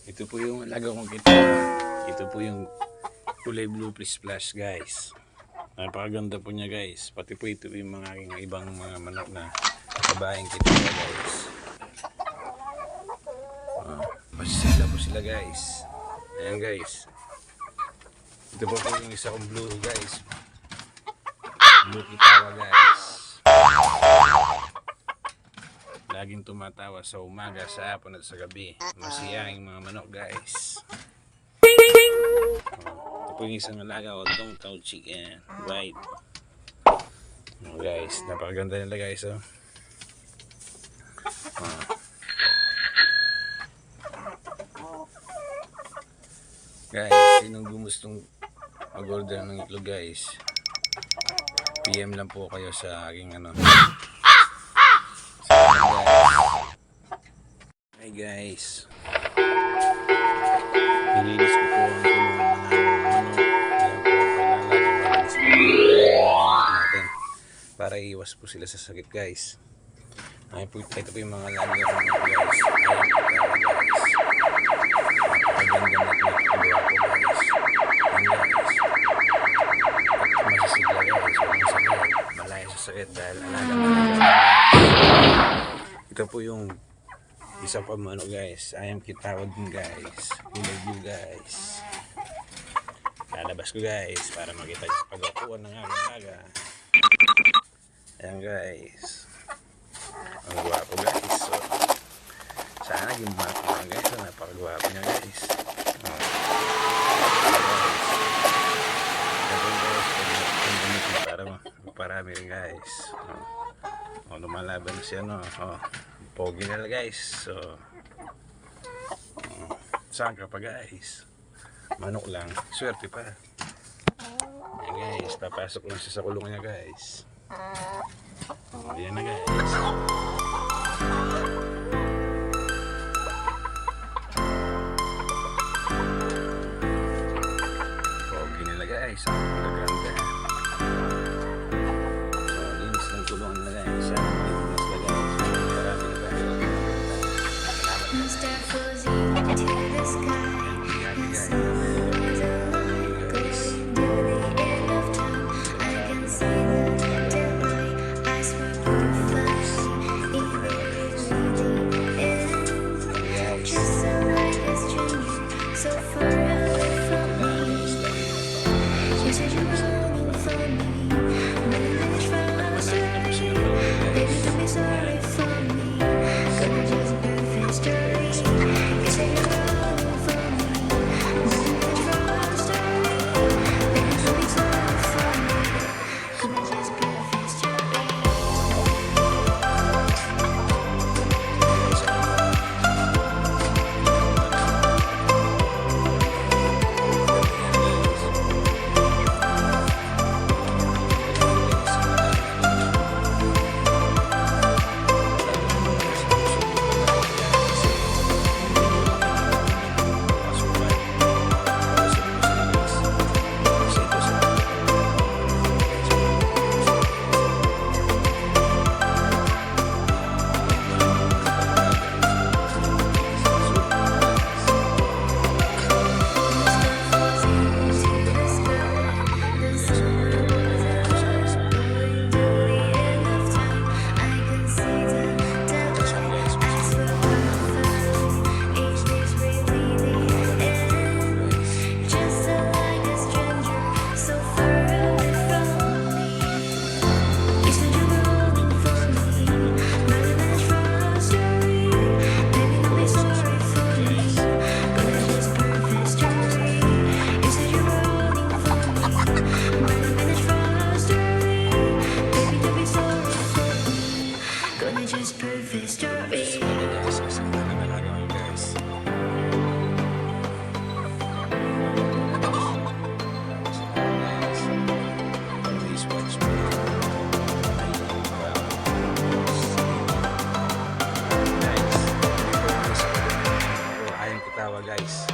Ito po yung alaga kong kita. Ito po yung kulay blue splash guys. Napakaganda po niya guys. Pati po ito yung mga aking ibang mga manok na babaeng kita guys. Pasisila po sila guys. Ayan guys. Ito po yung isa kong blue guys. Blue kitawa guys. Laging tumatawa sa umaga, sa hapon at sa gabi. Masiyahing mga manok guys. Ito po yung isang alaga o Dong Tao Chicken White. Guys, napakaganda nila guys. Guys, sinong gustong mag-order ng itlog guys, PM lang po kayo sa aking Hi guys, nilinis ko po ang kulong ng natin para iwas po sila sa sakit guys. Ay po, ito po yung mga alaga ng guys. Sakit dahil ito po yung isa pa manok guys. I am kitawad din guys. Kulay blue guys. Lalabas ko guys para makita yung pagkakuha ng aming alaga. Ayan guys. Ang gwapo guys. So, sana yung mga guys. Napakagwapo niya guys. Parami rin guys. Lumalaban na siya pogi nila guys. So saan ka pa guys? Manok lang, swerte pa. Ayan guys, papasok lang siya sa kulong niya guys. Ayan na guys. Pogi nila guys. Ang ganda. Tulungan nila guys. Mr. Fuzzy to the sky. Guys.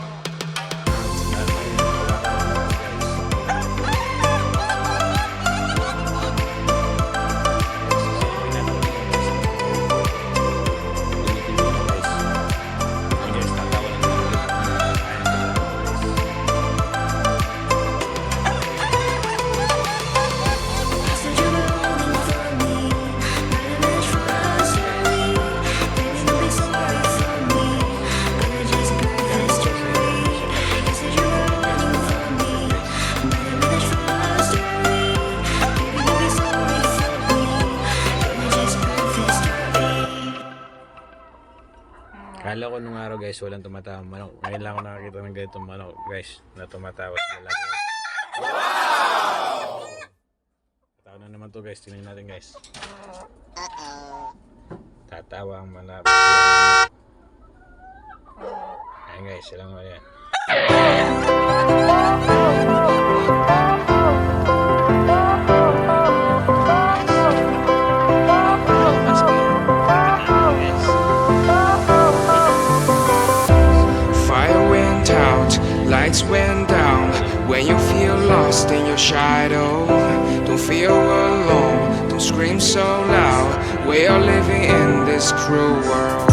Kala ko nung araw guys, walang tumatawang manok. Ngayon lang ako nakakita ng ganitong manok guys, na tumatawa sila lahat guys. Tatawa na naman to guys, tingnan natin guys. Tatawa ang malapit sila. Ayan guys, sila nga yan. Fire went out, lights went down. When you feel lost in your shadow, don't feel alone, don't scream so loud. We are living in this cruel world.